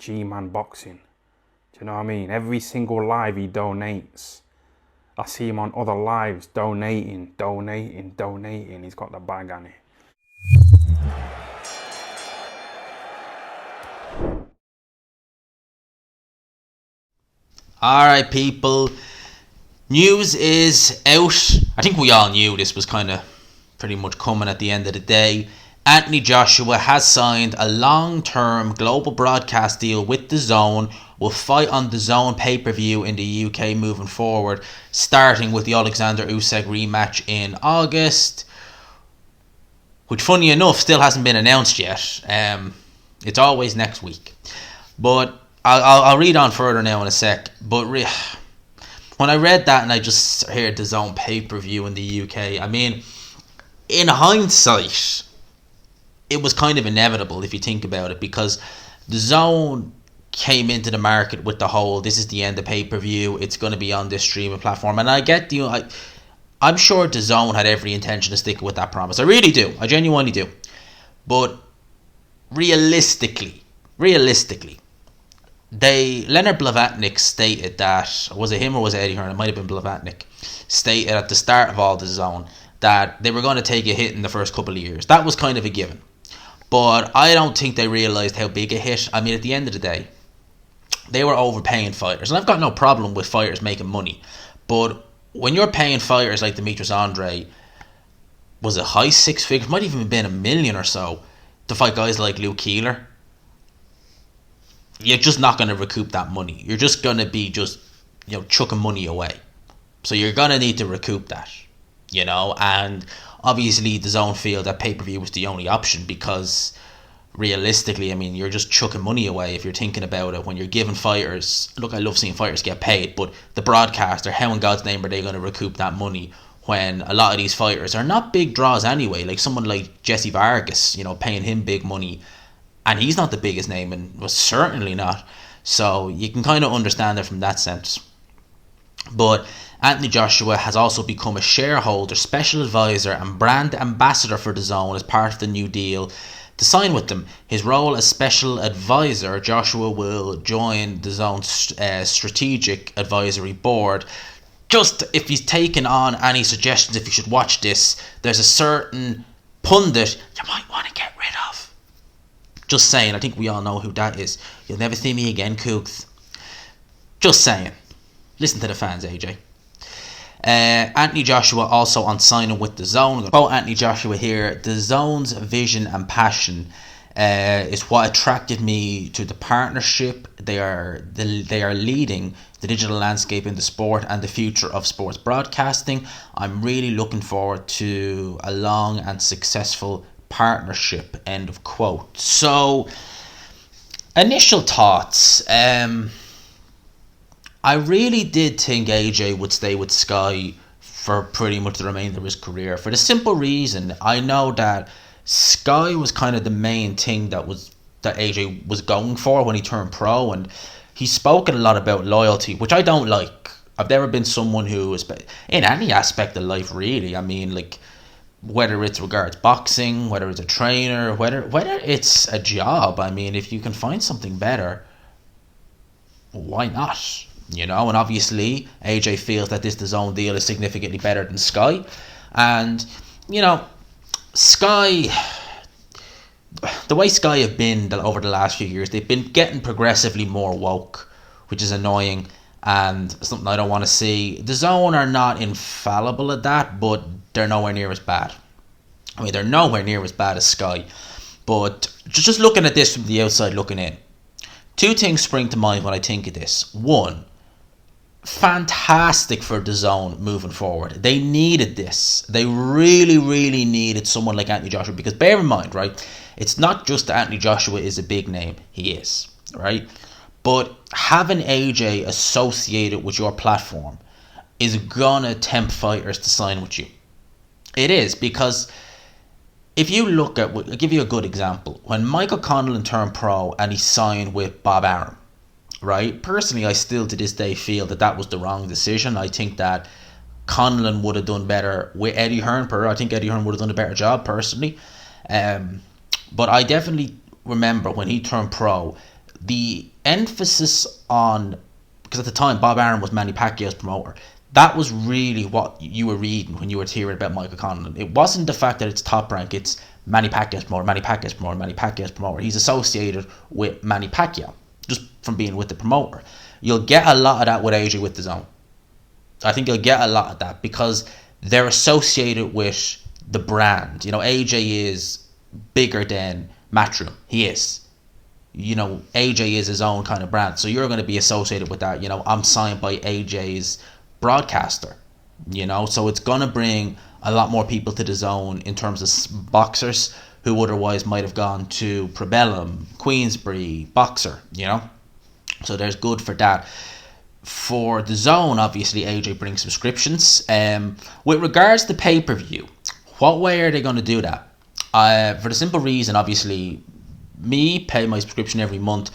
G-Man Boxing. Do you know what I mean? Every single live he donates. I see him on other lives donating. He's got the bag on it. Alright, people. News is out. I think we all knew this was kind of pretty much coming at the end of the day. Anthony Joshua has signed a long-term global broadcast deal with Dazn. Will fight on Dazn pay-per-view in the UK moving forward, starting with the Alexander Usyk rematch in August, which, funny enough, still hasn't been announced yet. It's always next week. But I'll read on further now in a sec. But when I read that and I just heard Dazn pay-per-view in the UK, I mean, in hindsight, it was kind of inevitable if you think about it, because Dazn came into the market with the whole, this is the end of pay-per-view, it's going to be on this streaming platform. And I get I'm sure Dazn had every intention of sticking with that promise. I really do. I genuinely do. But realistically, Leonard Blavatnik stated that, was it him or was it Eddie Hearn? It might have been Blavatnik. Stated at the start of all Dazn that they were going to take a hit in the first couple of years. That was kind of a given. But I don't think they realised how big a hit. I mean, at the end of the day, they were overpaying fighters. And I've got no problem with fighters making money. But when you're paying fighters like Demetrius Andre, was it high six figures? Might even have been $1 million or so to fight guys like Luke Keeler. You're just not going to recoup that money. You're just going to be chucking money away. So you're going to need to recoup that, and obviously DAZN feel that pay-per-view was the only option, because realistically, I mean, you're just chucking money away if you're thinking about it. When you're giving fighters, look, I love seeing fighters get paid, but the broadcaster, how in God's name are they going to recoup that money when a lot of these fighters are not big draws anyway? Like someone like Jesse Vargas, paying him big money, and he's not the biggest name, and was certainly not. So you can kind of understand it from that sense. But Anthony Joshua has also become a shareholder, special advisor and brand ambassador for DAZN as part of the new deal to sign with them. His role as special advisor, Joshua will join DAZN's strategic advisory board. Just if he's taken on any suggestions, if you should watch this, there's a certain pundit you might want to get rid of. Just saying, I think we all know who that is. You'll never see me again, Cougs. Just saying. Listen to the fans, AJ. Anthony Joshua also on signing with DAZN. About Anthony Joshua here, DAZN's vision and passion is what attracted me to the partnership. They are leading the digital landscape in the sport and the future of sports broadcasting. I'm really looking forward to a long and successful partnership. End of quote. So, initial thoughts. I really did think AJ would stay with Sky for pretty much the remainder of his career, for the simple reason I know that Sky was kind of the main thing that AJ was going for when he turned pro, and he's spoken a lot about loyalty, which I don't like. I've never been someone who is, in any aspect of life really, I mean, like, whether it's regards boxing, whether it's a trainer, whether it's a job, I mean, if you can find something better, why not? And obviously AJ feels that this DAZN deal is significantly better than Sky. And, Sky, the way Sky have been over the last few years, they've been getting progressively more woke, which is annoying and something I don't want to see. DAZN are not infallible at that, but they're nowhere near as bad. I mean, they're nowhere near as bad as Sky. But just looking at this from the outside looking in, two things spring to mind when I think of this. One, fantastic for DAZN moving forward. They needed this. They really, really needed someone like Anthony Joshua, because bear in mind, right, it's not just that Anthony Joshua is a big name. He is, right? But having AJ associated with your platform is gonna tempt fighters to sign with you. It is, because if you look at, I'll give you a good example. When Michael Conlan turned pro and he signed with Bob Arum, right? Personally, I still to this day feel that was the wrong decision. I think that Conlan would have done better with Eddie Hearn. I think Eddie Hearn would have done a better job personally. But I definitely remember when he turned pro, the emphasis on, because at the time Bob Arum was Manny Pacquiao's promoter, that was really what you were reading when you were hearing about Michael Conlan. It wasn't the fact that it's Top Rank, it's Manny Pacquiao's promoter, Manny Pacquiao's promoter, Manny Pacquiao's promoter. He's associated with Manny Pacquiao just from being with the promoter. You'll get a lot of that with AJ with DAZN. I think you'll get a lot of that because they're associated with the brand. You know, AJ is bigger than Matchroom. He is. You know, AJ is his own kind of brand. So you're going to be associated with that. You know, I'm signed by AJ's broadcaster. You know, so it's going to bring a lot more people to the zone in terms of boxers who otherwise might have gone to Probellum, Queensbury, Boxer, you know. So there's good for that. For the zone, obviously, AJ brings subscriptions. With regards to pay-per-view, what way are they going to do that? For the simple reason, obviously, me pay my subscription every month.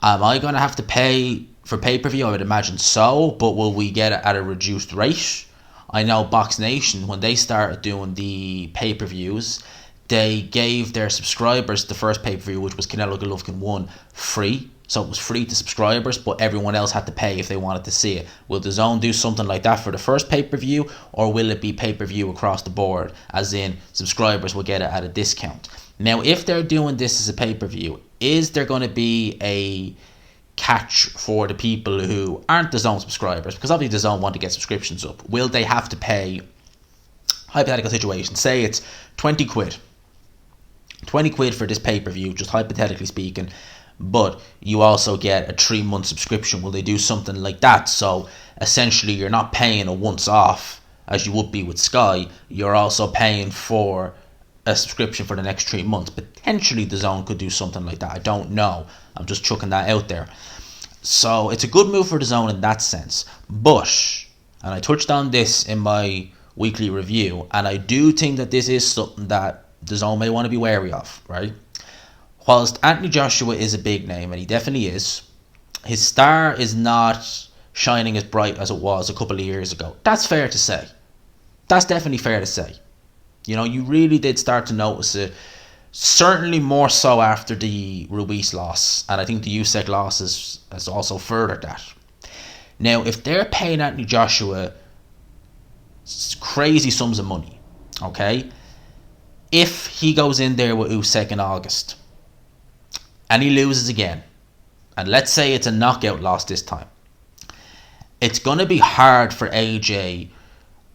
Am I going to have to pay for pay-per-view? I would imagine so, but will we get it at a reduced rate? I know Box Nation, when they started doing the pay-per-views, they gave their subscribers the first pay-per-view, which was Canelo Golovkin 1, free. So it was free to subscribers, but everyone else had to pay if they wanted to see it. Will DAZN do something like that for the first pay-per-view, or will it be pay-per-view across the board, as in subscribers will get it at a discount? Now, if they're doing this as a pay-per-view, is there going to be a catch for the people who aren't DAZN subscribers? Because obviously DAZN want to get subscriptions up. Will they have to pay, hypothetical situation, say it's 20 quid. 20 quid for this pay-per-view, just hypothetically speaking, but you also get a 3-month subscription. Will they do something like that? So essentially you're not paying a once off as you would be with Sky. You're also paying for a subscription for the next 3 months. Potentially DAZN could do something like that. I don't know. I'm just chucking that out there. So it's a good move for DAZN in that sense. But, and I touched on this in my weekly review, and I do think that this is something that DAZN may want to be wary of, right? Whilst Anthony Joshua is a big name, and he definitely is, his star is not shining as bright as it was a couple of years ago. That's fair to say. That's definitely fair to say. You know, you really did start to notice it, certainly more so after the Ruiz loss, and I think the Usyk loss has also furthered that. Now, if they're paying Anthony Joshua crazy sums of money, okay, if he goes in there with Usyk in August, and he loses again, and let's say it's a knockout loss this time, it's going to be hard for AJ.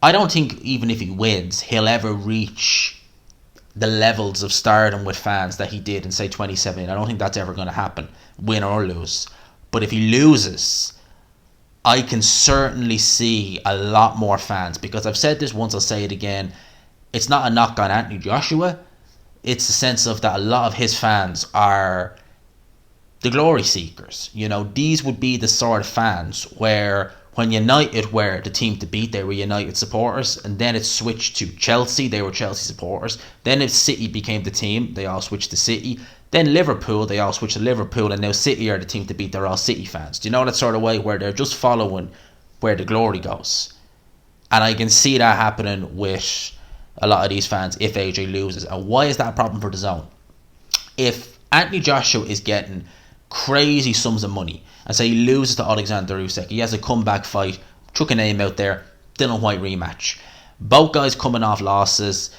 I don't think even if he wins, he'll ever reach the levels of stardom with fans that he did in, say, 2017. I don't think that's ever going to happen, win or lose. But if he loses, I can certainly see a lot more fans, because I've said this once, I'll say it again. It's not a knock on Anthony Joshua. It's a sense of that a lot of his fans are the glory seekers. You know, these would be the sort of fans where when United were the team to beat, they were United supporters, and then it switched to Chelsea, they were Chelsea supporters. Then if City became the team, they all switched to City. Then Liverpool, they all switched to Liverpool, and now City are the team to beat, they're all City fans. Do you know that sort of way where they're just following where the glory goes? And I can see that happening with a lot of these fans if AJ loses. And why is that a problem for DAZN? If Anthony Joshua is getting crazy sums of money, and say he loses to Alexander Usyk, he has a comeback fight, chuck a name out there, Dylan White rematch, both guys coming off losses,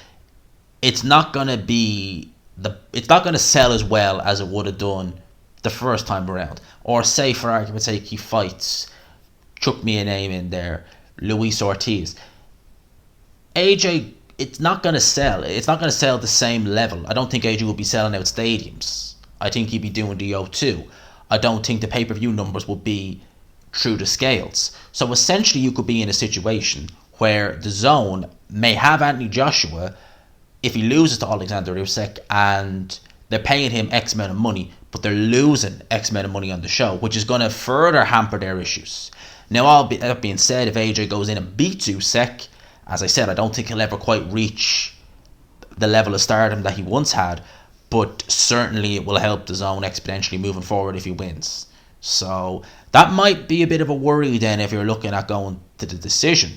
it's not going to sell as well as it would have done the first time around. Or say, for argument's sake, he fights, chuck me a name in there, Luis Ortiz. AJ, it's not going to sell. It's not going to sell at the same level. I don't think AJ will be selling out stadiums. I think he'd be doing the O2. I don't think the pay-per-view numbers will be through the scales. So essentially you could be in a situation where DAZN may have Anthony Joshua, if he loses to Alexander Usyk, and they're paying him X amount of money, but they're losing X amount of money on the show, which is going to further hamper their issues. Now, that being said, if AJ goes in and beats Usyk, as I said, I don't think he'll ever quite reach the level of stardom that he once had, but certainly it will help DAZN exponentially moving forward if he wins. So that might be a bit of a worry then if you're looking at going to the decision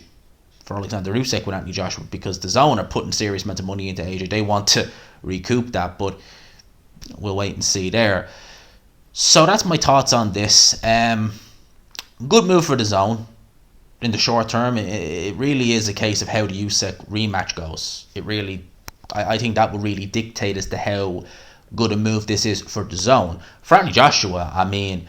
for Alexander Usyk with Anthony Joshua, because DAZN are putting serious amounts of money into AJ. They want to recoup that, but we'll wait and see there. So that's my thoughts on this. Good move for Dazn in the short term. It really is a case of how the Usyk rematch goes. It really, I think that will really dictate as to how good a move this is for Dazn. For Anthony Joshua, I mean,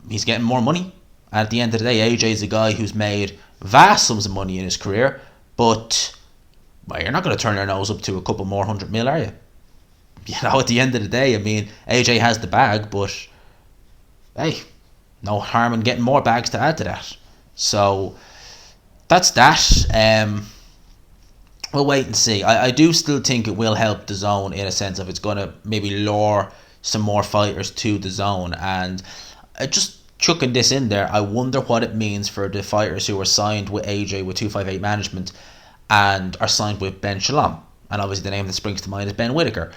he's getting more money. At the end of the day, AJ is a guy who's made vast sums of money in his career, but well, you're not going to turn your nose up to a couple more 100 mil, are you? You know, at the end of the day, I mean, AJ has the bag, but hey, no harm in getting more bags to add to that. So that's that. We'll wait and see. I do still think it will help Dazn in a sense of it's going to maybe lure some more fighters to Dazn. And just chucking this in there, I wonder what it means for the fighters who are signed with AJ with 258 management and are signed with Ben Shalom. And obviously the name that springs to mind is Ben Whittaker.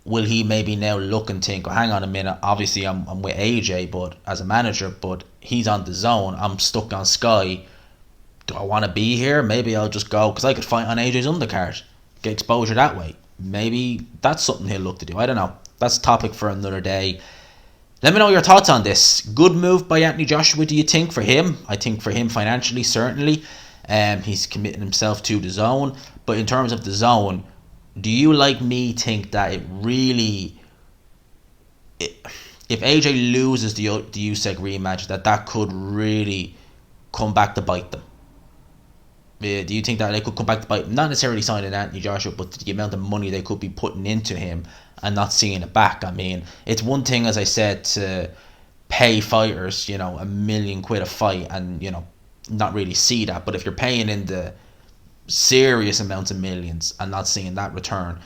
Will he maybe now look and think, well, hang on a minute, obviously I'm with AJ but as a manager, but he's on Dazn, I'm stuck on Sky. Do I want to be here? Maybe I'll just go, because I could fight on AJ's undercard, get exposure that way. Maybe that's something he'll look to do. I don't know. That's a topic for another day. Let me know your thoughts on this. Good move by Anthony Joshua, do you think, for him? I think for him financially, certainly. He's committing himself to Dazn. But in terms of Dazn, do you, like me, think that it really... if AJ loses the Usyk rematch, that could really come back to bite them? Do you think that they could come back to bite, not necessarily signing Anthony Joshua, but the amount of money they could be putting into him and not seeing it back? I mean, it's one thing, as I said, to pay fighters, you know, £1 million a fight and, you know, not really see that. But if you're paying in the serious amounts of millions and not seeing that return,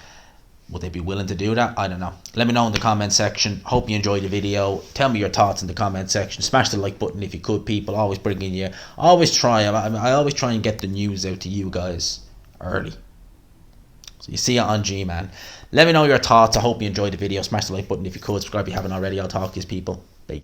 would they be willing to do that? I don't know. Let me know in the comment section. Hope you enjoyed the video. Tell me your thoughts in the comment section. Smash the like button if you could, people. Always bringing you. I always try and get the news out to you guys early. So you see it on G-Man. Let me know your thoughts. I hope you enjoyed the video. Smash the like button if you could. Subscribe if you haven't already. I'll talk to you, people.